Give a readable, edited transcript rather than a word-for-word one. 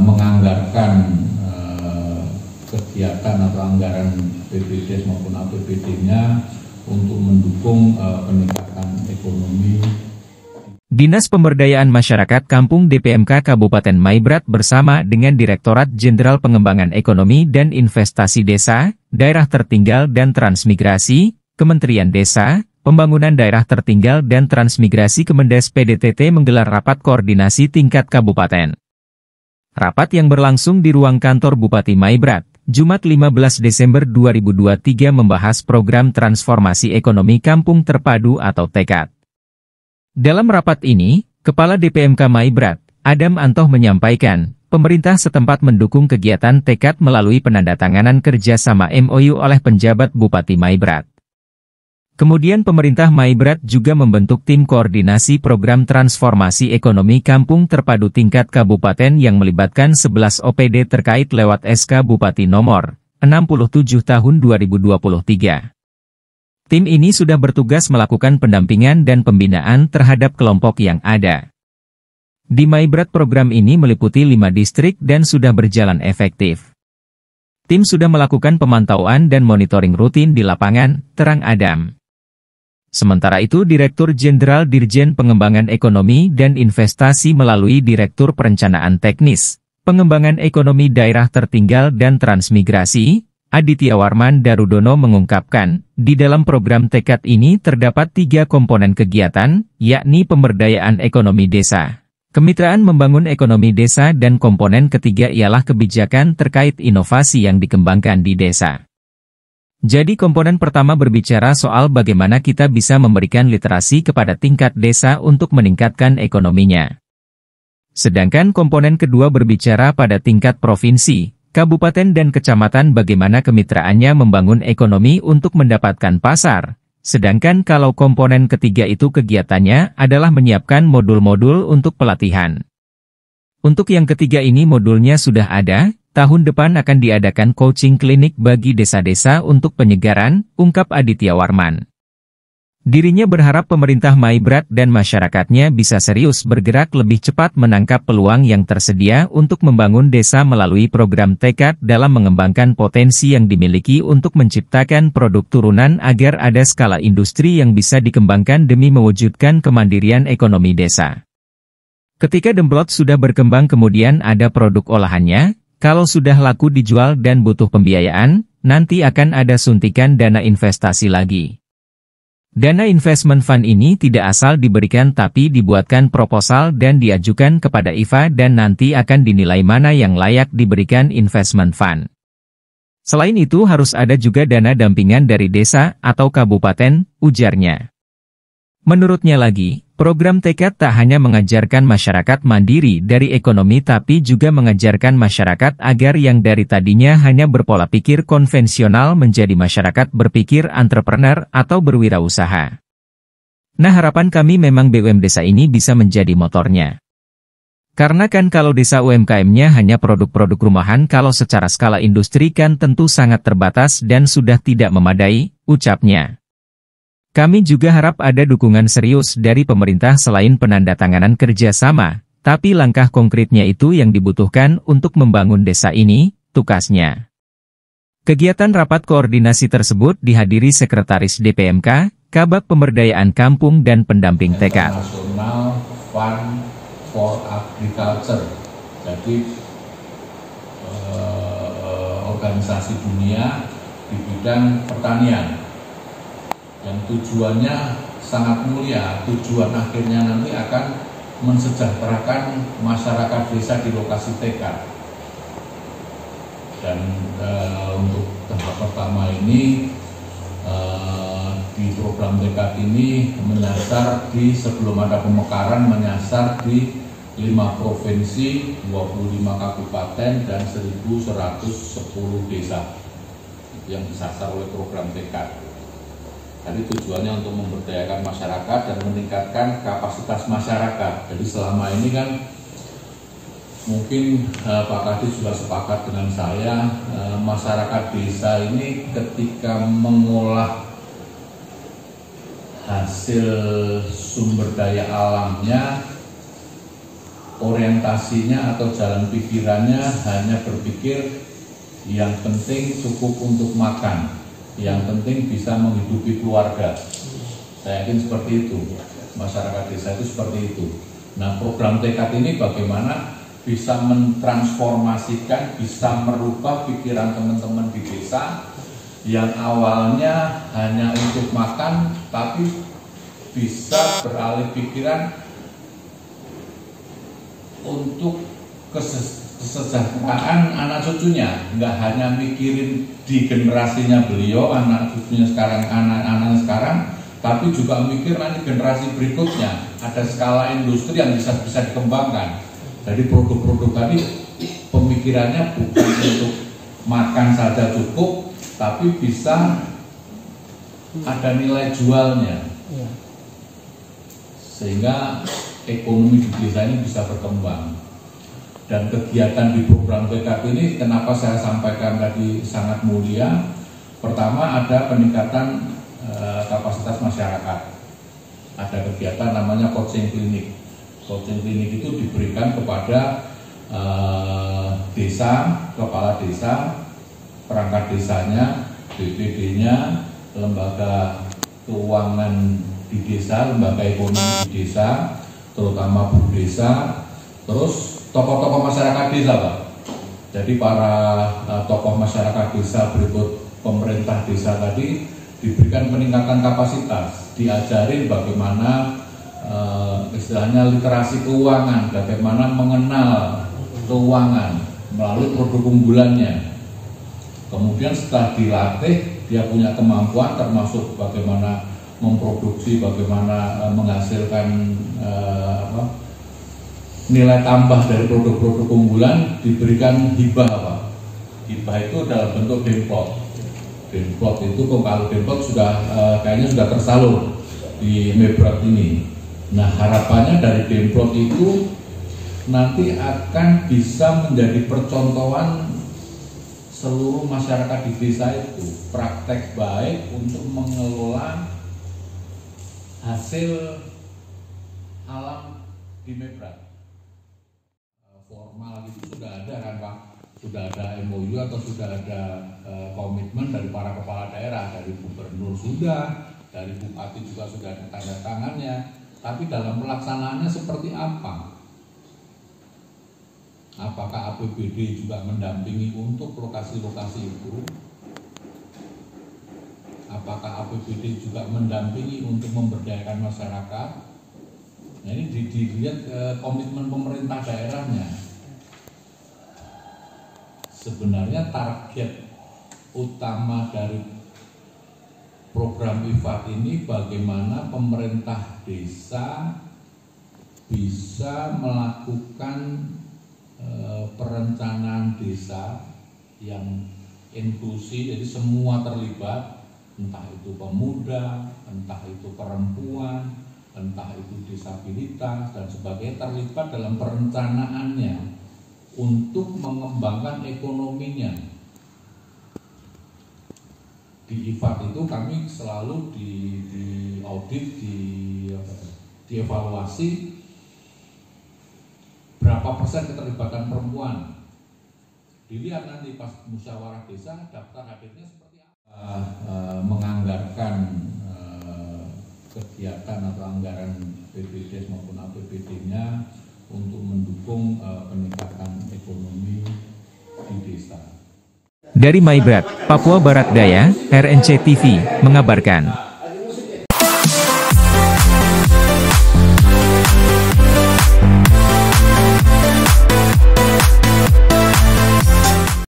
Menganggarkan kegiatan atau anggaran BPJS maupun APBD-nya untuk mendukung peningkatan ekonomi. Dinas Pemberdayaan Masyarakat Kampung DPMK Kabupaten Maibrat bersama dengan Direktorat Jenderal Pengembangan Ekonomi dan Investasi Desa, Daerah Tertinggal dan Transmigrasi, Kementerian Desa, Pembangunan Daerah Tertinggal dan Transmigrasi Kemendes PDTT menggelar rapat koordinasi tingkat kabupaten. Rapat yang berlangsung di ruang kantor Bupati Maibrat, Jumat 15 Desember 2023 membahas program transformasi ekonomi Kampung Terpadu atau TEKAD. Dalam rapat ini, Kepala DPMK Maibrat, Adam Antoh menyampaikan, pemerintah setempat mendukung kegiatan TEKAD melalui penandatanganan kerjasama MOU oleh penjabat Bupati Maibrat. Kemudian pemerintah Maibrat juga membentuk tim koordinasi program transformasi ekonomi Kampung Terpadu tingkat kabupaten yang melibatkan 11 OPD terkait lewat SK Bupati nomor 67 tahun 2023. Tim ini sudah bertugas melakukan pendampingan dan pembinaan terhadap kelompok yang ada. Di Maibrat program ini meliputi 5 distrik dan sudah berjalan efektif. Tim sudah melakukan pemantauan dan monitoring rutin di lapangan, terang Adam. Sementara itu Direktur Jenderal Dirjen Pengembangan Ekonomi dan Investasi melalui Direktur Perencanaan Teknis, Pengembangan Ekonomi Daerah Tertinggal dan Transmigrasi, Aditya Warman Darudono mengungkapkan, di dalam program TEKAD ini terdapat 3 komponen kegiatan, yakni pemberdayaan ekonomi desa, kemitraan membangun ekonomi desa dan komponen ketiga ialah kebijakan terkait inovasi yang dikembangkan di desa. Jadi komponen pertama berbicara soal bagaimana kita bisa memberikan literasi kepada tingkat desa untuk meningkatkan ekonominya. Sedangkan komponen kedua berbicara pada tingkat provinsi, kabupaten dan kecamatan bagaimana kemitraannya membangun ekonomi untuk mendapatkan pasar. Sedangkan kalau komponen ketiga itu kegiatannya adalah menyiapkan modul-modul untuk pelatihan. Untuk yang ketiga ini modulnya sudah ada. Tahun depan akan diadakan coaching klinik bagi desa-desa untuk penyegaran, ungkap Aditya Warman. Dirinya berharap pemerintah Maibrat dan masyarakatnya bisa serius bergerak lebih cepat menangkap peluang yang tersedia untuk membangun desa melalui program TEKAD dalam mengembangkan potensi yang dimiliki untuk menciptakan produk turunan agar ada skala industri yang bisa dikembangkan demi mewujudkan kemandirian ekonomi desa. Ketika demplot sudah berkembang kemudian ada produk olahannya, kalau sudah laku dijual dan butuh pembiayaan, nanti akan ada suntikan dana investasi lagi. Dana investment fund ini tidak asal diberikan tapi dibuatkan proposal dan diajukan kepada IFA dan nanti akan dinilai mana yang layak diberikan investment fund. Selain itu harus ada juga dana dampingan dari desa atau kabupaten, ujarnya. Menurutnya lagi, program TEKAD tak hanya mengajarkan masyarakat mandiri dari ekonomi tapi juga mengajarkan masyarakat agar yang dari tadinya hanya berpola pikir konvensional menjadi masyarakat berpikir entrepreneur atau berwirausaha. Nah harapan kami memang BUM desa ini bisa menjadi motornya. Karena kan kalau desa UMKM-nya hanya produk-produk rumahan kalau secara skala industri kan tentu sangat terbatas dan sudah tidak memadai, ucapnya. Kami juga harap ada dukungan serius dari pemerintah selain penandatanganan kerjasama, tapi langkah konkretnya itu yang dibutuhkan untuk membangun desa ini, tukasnya. Kegiatan rapat koordinasi tersebut dihadiri Sekretaris DPMK, Kabag Pemberdayaan Kampung dan pendamping TEKAD. National Fund for Agriculture, jadi organisasi dunia di bidang pertanian. Yang tujuannya sangat mulia, tujuan akhirnya nanti akan mensejahterakan masyarakat desa di lokasi TEKAD. Dan untuk tahap pertama ini, di program TEKAD ini menyasar di sebelum ada pemekaran, menyasar di 5 provinsi, 25 kabupaten, dan 1.110 desa yang disasar oleh program TEKAD. Jadi tujuannya untuk memberdayakan masyarakat dan meningkatkan kapasitas masyarakat. Jadi selama ini kan mungkin Pak Kadis juga sepakat dengan saya, masyarakat desa ini ketika mengolah hasil sumber daya alamnya orientasinya atau jalan pikirannya hanya berpikir yang penting cukup untuk makan, yang penting bisa menghidupi keluarga. Saya yakin seperti itu, masyarakat desa itu seperti itu. Nah, program tekad ini bagaimana bisa mentransformasikan, bisa merubah pikiran teman-teman di desa yang awalnya hanya untuk makan, tapi bisa beralih pikiran untuk kesejahteraan anak cucunya, nggak hanya mikirin di generasinya beliau, anak cucunya sekarang, anak-anak sekarang, tapi juga mikir nanti generasi berikutnya, ada skala industri yang bisa dikembangkan. Jadi produk-produk tadi pemikirannya bukan untuk makan saja cukup, tapi bisa ada nilai jualnya, sehingga ekonomi di desa ini bisa berkembang. Dan kegiatan di program TKP ini kenapa saya sampaikan tadi sangat mulia. Pertama, ada peningkatan kapasitas masyarakat. Ada kegiatan namanya coaching klinik. Coaching klinik itu diberikan kepada desa, kepala desa, perangkat desanya, BPD-nya, lembaga keuangan di desa, lembaga ekonomi di desa, terutama Bu Desa, terus tokoh-tokoh masyarakat desa, Pak. Jadi para tokoh masyarakat desa berikut pemerintah desa tadi diberikan peningkatan kapasitas, diajarin bagaimana istilahnya literasi keuangan, bagaimana mengenal keuangan melalui produk unggulannya. Kemudian setelah dilatih, dia punya kemampuan termasuk bagaimana memproduksi, bagaimana menghasilkan nilai tambah dari produk-produk unggulan, diberikan hibah, Pak. Hibah itu dalam bentuk demplot. Demplot itu kalau demplot sudah kayaknya sudah tersalur di Maibrat ini. Nah, harapannya dari demplot itu nanti akan bisa menjadi percontohan seluruh masyarakat di desa itu, praktek baik untuk mengelola hasil alam di Maibrat. Formal gitu sudah ada kan, Pak, sudah ada MOU atau sudah ada komitmen dari para kepala daerah, dari gubernur sudah, dari bupati juga sudah ada tanda tangannya. Tapi dalam pelaksanaannya seperti apa? Apakah APBD juga mendampingi untuk lokasi-lokasi itu? Apakah APBD juga mendampingi untuk memberdayakan masyarakat? Nah, ini dilihat komitmen pemerintah daerahnya. Sebenarnya target utama dari program IFAD ini bagaimana pemerintah desa bisa melakukan perencanaan desa yang inklusi, jadi semua terlibat, entah itu pemuda, entah itu perempuan, entah itu disabilitas dan sebagainya, terlibat dalam perencanaannya untuk mengembangkan ekonominya. Di IFAD itu kami selalu di audit, dievaluasi berapa persen keterlibatan perempuan. Dilihat nanti pas musyawarah desa daftar hadirnya seperti apa. Menganggarkan kegiatan atau anggaran BPD maupun APBD-nya untuk mendukung peningkatan ekonomi di desa. Dari Maibrat, Papua Barat Daya, RNC TV mengabarkan.